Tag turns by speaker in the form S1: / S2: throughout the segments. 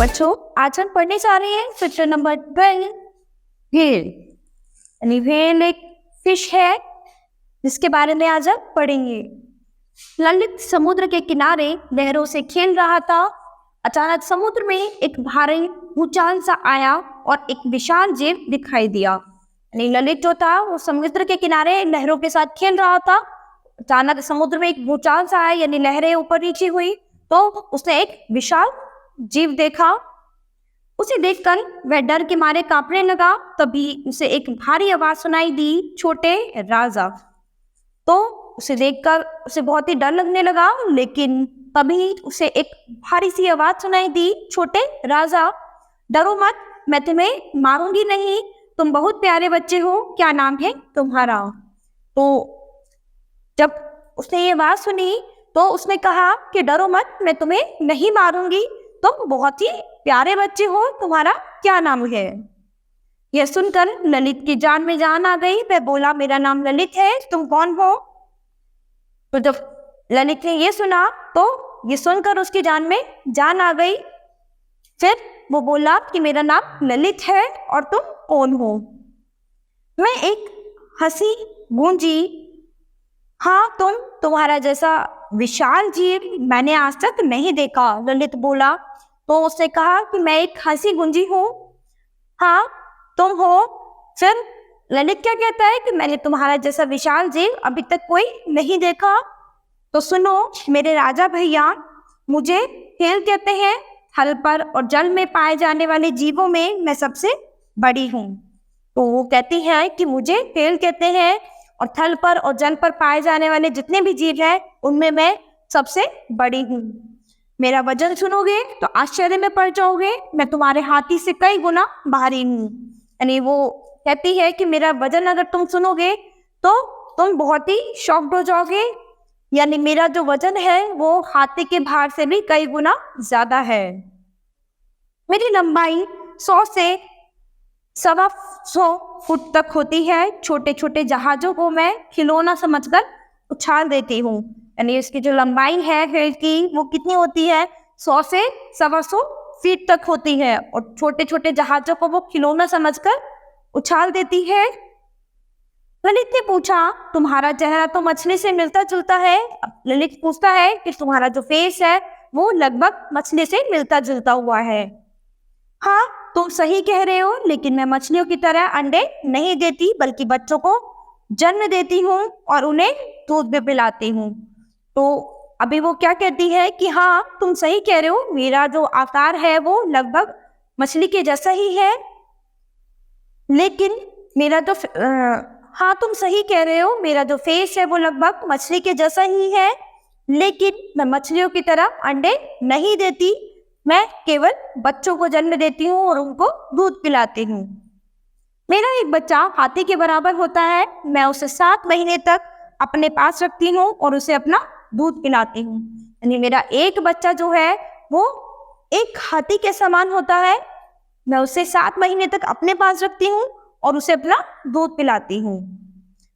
S1: बच्चों, आज हम पढ़ने जा रहे हैं सेक्शन नंबर 12 व्हेल। यानी व्हेल एक फिश है जिसके बारे में आज हम पढ़ेंगे। ललित समुद्र के किनारे लहरों से खेल रहा था। अचानक समुद्र में एक भारी भूचाल सा आया और एक विशाल जीव दिखाई दिया। यानी ललित जो था वो समुद्र के किनारे लहरों के साथ खेल रहा था। अचानक समुद्र में एक भूचाल सा आया, यानी लहरें ऊपर नीचे हुई, तो उसने एक विशाल जीव देखा। उसे देखकर वह डर के मारे कांपने लगा। तभी उसे एक भारी आवाज सुनाई दी, छोटे राजा। तो उसे देखकर उसे बहुत ही डर लगने लगा, लेकिन तभी उसे एक भारी सी आवाज सुनाई दी, छोटे राजा, डरो मत, मैं तुम्हें मारूंगी नहीं, तुम बहुत प्यारे बच्चे हो, क्या नाम है तुम्हारा। तो जब उसने ये बात सुनी तो उसने कहा कि डरो मत, मैं तुम्हें नहीं मारूंगी, तुम बहुत ही प्यारे बच्चे हो, तुम्हारा क्या नाम है। यह सुनकर ललित की जान में जान आ गई। वह बोला, मेरा नाम ललित है, तुम कौन हो। तो जब ललित ने ये सुना तो ये सुनकर उसकी जान में जान आ गई। फिर वो बोला कि मेरा नाम ललित है और तुम कौन हो। मैं एक हंसी गूंजी, हाँ तुम्हारा जैसा विशाल जीव मैंने आज तक नहीं देखा, ललित बोला। तो उसने कहा कि मैं एक हंसी गुंजी हूँ, हाँ तुम हो। फिर ललित क्या कहता है कि मैंने तुम्हारा जैसा विशाल जीव अभी तक कोई नहीं देखा। तो सुनो मेरे राजा भैया, मुझे व्हेल कहते हैं। थल पर और जल में पाए जाने वाले जीवों में मैं सबसे बड़ी हूँ। तो वो कहती है कि मुझे व्हेल कहते हैं और थल पर और जल पर पाए जाने वाले जितने भी जीव हैं उनमें मैं सबसे बड़ी हूँ। मेरा वजन सुनोगे तो आश्चर्य में पड़ जाओगे, मैं तुम्हारे हाथी से कई गुना भारी हूँ। यानी वो कहती है कि मेरा वजन अगर तुम सुनोगे तो तुम बहुत ही शॉक्ड हो जाओगे। यानी मेरा जो वजन है वो हाथी के भार से भी कई गुना ज्यादा है। मेरी लंबाई 100 से 125 फुट तक होती है। छोटे छोटे जहाजों को मैं खिलौना समझकर उछाल देती हूँ। यानी इसकी जो लंबाई है व्हेल की वो कितनी होती है, 100 से 125 फीट तक होती है और छोटे छोटे जहाजों को वो खिलौना समझकर उछाल देती है। ललित ने पूछा, तुम्हारा चेहरा तो मछली से मिलता जुलता है। अब ललित पूछता है कि तुम्हारा जो फेस है वो लगभग मछली से मिलता जुलता हुआ है। हाँ तुम सही कह रहे हो, लेकिन मैं मछलियों की तरह अंडे नहीं देती, बल्कि बच्चों को जन्म देती हूँ और उन्हें दूध भी पिलाती हूँ। तो अभी वो क्या कहती है कि हाँ तुम सही कह रहे हो, मेरा जो आकार है वो लगभग मछली के जैसा ही है, लेकिन मेरा जो हाँ तुम सही कह रहे हो, मेरा जो फेस है वो लगभग मछली के जैसा ही है, लेकिन मैं मछलियों की तरह अंडे नहीं देती, मैं केवल बच्चों को जन्म देती हूँ और उनको दूध पिलाती हूँ। मेरा एक बच्चा हाथी के बराबर होता है। मैं उसे 7 महीने तक अपने पास रखती हूँ और उसे अपना दूध पिलाती हूँ। यानी मेरा एक बच्चा जो है वो एक हाथी के समान होता है। मैं उसे 7 महीने तक अपने पास रखती हूँ और उसे अपना दूध पिलाती हूँ।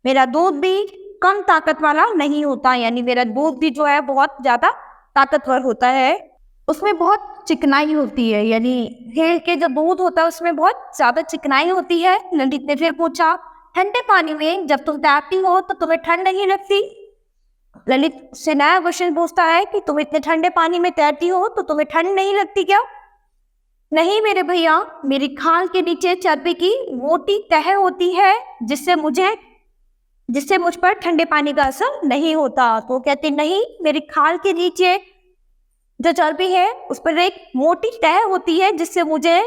S1: मेरा दूध भी कम ताकत वाला नहीं होता, यानी मेरा दूध भी जो है बहुत ज्यादा ताकतवर होता है। उसमें बहुत चिकनाई होती है, यानी व्हेल के जो दूध होता है उसमें बहुत ज्यादा चिकनाई होती है। ललित ने फिर पूछा, ठंडे पानी में जब तुम तैरती हो तो तुम्हें ठंड नहीं लगती। ललित से नया क्वेश्चन पूछता है कि तुम इतने ठंडे पानी में तैरती हो तो तुम्हें ठंड नहीं लगती क्या। नहीं मेरे भैया, मेरी खाल के नीचे चर्बी की मोटी तह होती है जिससे मुझ पर ठंडे पानी का असर नहीं होता। तो कहते नहीं, मेरी खाल के नीचे जो चर्बी है उस पर एक मोटी तह होती है जिससे मुझे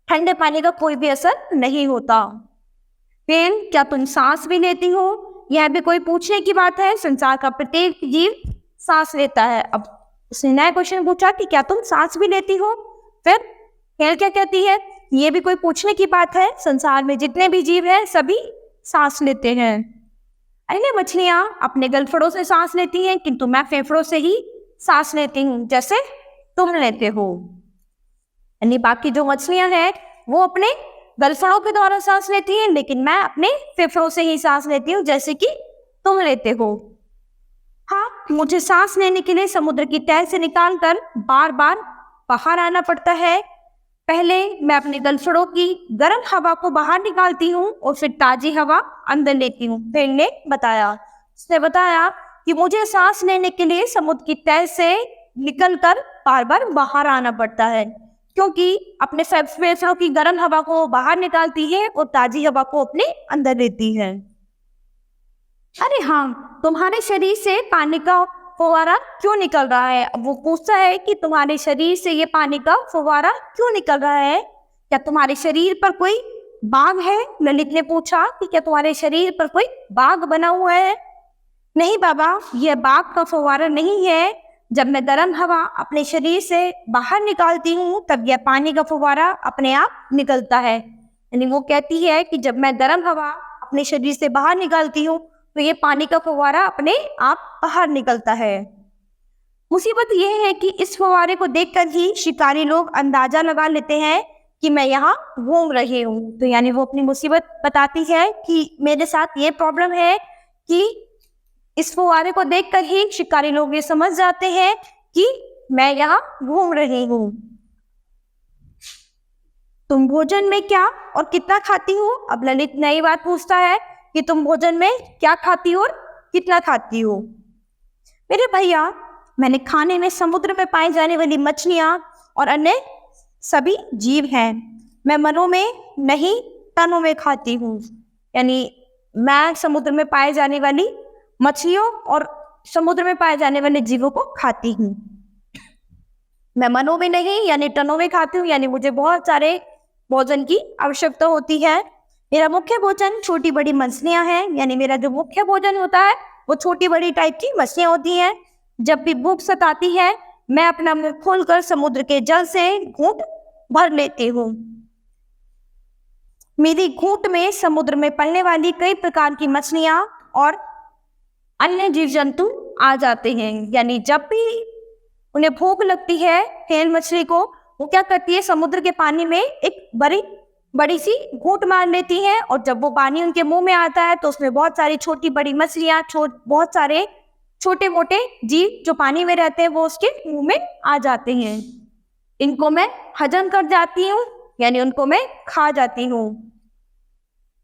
S1: ठंडे पानी का कोई भी असर नहीं होता। फिर क्या तुम सांस भी लेती हो? यह भी कोई पूछने की बात है, संसार का प्रत्येक जीव सांस लेता है। अब उसने नया क्वेश्चन पूछा कि क्या तुम सांस भी लेती हो। फिर व्हेल क्या कहती है, ये भी कोई पूछने की बात है, संसार में जितने भी जीव हैं सभी सांस लेते हैं। अन्य मछलियां अपने गलफड़ों से सांस लेती हैं, किंतु मैं फेफड़ों से ही सांस लेती हूँ, जैसे तुम लेते हो। यानी बाकी जो मछलियां हैं वो अपने गलफड़ों के द्वारा सांस लेती हैं, लेकिन मैं अपने फेफड़ों से ही सांस लेती हूँ, जैसे कि तुम लेते हो। हाँ, मुझे सांस लेने के लिए समुद्र की तह से निकालकर बार बार बाहर आना पड़ता है। पहले मैं अपने गलफड़ों की गर्म हवा को बाहर निकालती हूँ और फिर ताजी हवा अंदर लेती हूँ। भेड़ ने बताया। उसने बताया कि मुझे सांस लेने के लिए समुद्र की तह से निकलकर बार बार बाहर आना पड़ता है, क्योंकि अपने फेफड़ों की गर्म हवा को बाहर निकालती है और ताजी हवा को अपने अंदर लेती है। अरे हाँ, तुम्हारे शरीर से पानी का फव्वारा क्यों निकल रहा है? अब वो पूछता है कि तुम्हारे शरीर से ये पानी का फव्वारा क्यों निकल रहा है? क्या तुम्हारे शरीर पर कोई बाग है? ललित ने पूछा कि क्या तुम्हारे शरीर पर कोई बाग बना हुआ है? नहीं बाबा, यह बाग का फव्वारा नहीं है। जब मैं गर्म हवा अपने शरीर से बाहर निकालती हूँ तब यह पानी का फव्वारा अपने आप निकलता है। यानी वो कहती है कि जब मैं गर्म हवा अपने शरीर से बाहर निकालती हूँ तो ये पानी का फव्वारा अपने आप बाहर निकलता है। मुसीबत यह है कि इस फव्वारे को देखकर ही शिकारी लोग अंदाजा लगा लेते हैं कि मैं यहाँ घूम रही हूँ। तो यानी वो अपनी मुसीबत बताती है कि मेरे साथ ये प्रॉब्लम है कि इस फव्वारे को देखकर ही शिकारी लोग ये समझ जाते हैं कि मैं यहाँ घूम रही हूँ। तुम भोजन में क्या और कितना खाती हो? अब ललित नई बात पूछता है कि तुम भोजन में क्या खाती हो और कितना खाती हो? मेरे भैया, मैंने खाने में समुद्र में पाई जाने वाली मछलियां और अन्य सभी जीव हैं। मैं मनों में नहीं तनों में खाती हूँ। यानी मैं समुद्र में पाए जाने वाली मछलियों और समुद्र में पाए जाने वाले जीवों को खाती हूँ। मैं मनों में नहीं यानी टनों में खाती हूँ, यानी मुझे बहुत सारे भोजन की आवश्यकता होती है। मेरा मुख्य भोजन छोटी बड़ी मछलियां हैं। यानी मेरा जो मुख्य भोजन होता है वो छोटी बड़ी टाइप की मछलियां होती हैं। जब भी भूख सताती है मैं अपना मुंह खोलकर समुद्र के जल से घूंट भर लेती हूँ। मेरी घूंट में समुद्र में पलने वाली कई प्रकार की मछलियां और अन्य जीव जंतु आ जाते हैं। यानी जब भी उन्हें भूख लगती है व्हेल मछली को, वो क्या करती है, समुद्र के पानी में एक बड़ी सी घूंट मार लेती है और जब वो पानी उनके मुंह में आता है तो उसमें बहुत सारी छोटी बड़ी मछलियां, बहुत सारे छोटे मोटे जीव जो पानी में रहते हैं वो उसके मुंह में आ जाते हैं। इनको मैं हजम कर जाती हूँ, यानी उनको मैं खा जाती हूँ।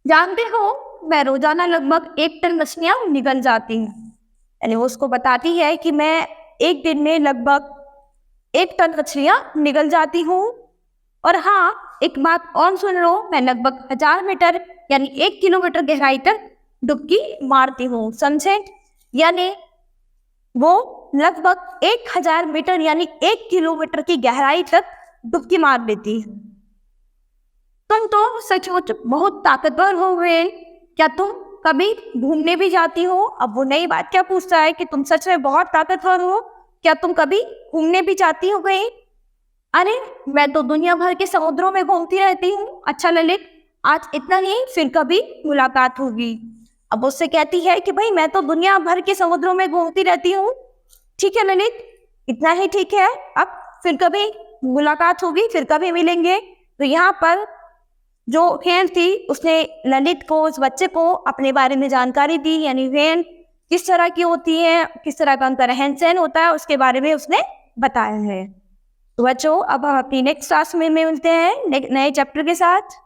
S1: जानते हो, मैं रोजाना लगभग 1 टन मछलियां निगल जाती हूँ। यानी वो उसको बताती है कि मैं एक दिन में लगभग 1 टन मछलियां निगल जाती हूँ। और हाँ, एक बात और सुन लो, मैं लगभग 1000 मीटर यानी 1 किलोमीटर गहराई तक डुबकी मारती हूँ। समझे? यानी वो लगभग 1000 मीटर यानी 1 किलोमीटर की गहराई तक डुबकी मार लेती है। तुम तो सचमुच बहुत ताकतवर हो गए। क्या तुम कभी घूमने भी जाती हो? अब वो नई बात क्या पूछता है कि तुम सच में बहुत ताकतवर हो, क्या तुम कभी घूमने भी जाती हो कहीं? अरे मैं तो दुनिया भर के समुद्रों में घूमती रहती हूँ। अच्छा ललित, आज इतना ही, फिर कभी मुलाकात होगी। अब उससे कहती है कि भाई मैं तो दुनिया भर के समुद्रों में घूमती रहती हूँ। ठीक है ललित, इतना ही ठीक है, अब फिर कभी मुलाकात होगी, फिर कभी मिलेंगे। तो यहाँ पर जो व्हेल थी उसने ललित को, उस बच्चे को अपने बारे में जानकारी दी। यानी व्हेल किस तरह की होती है, किस तरह का उनका रहन सहन होता है, उसके बारे में उसने बताया है। तो बच्चों, अब हम अपनी नेक्स्ट क्लास में मिलते हैं नए चैप्टर के साथ।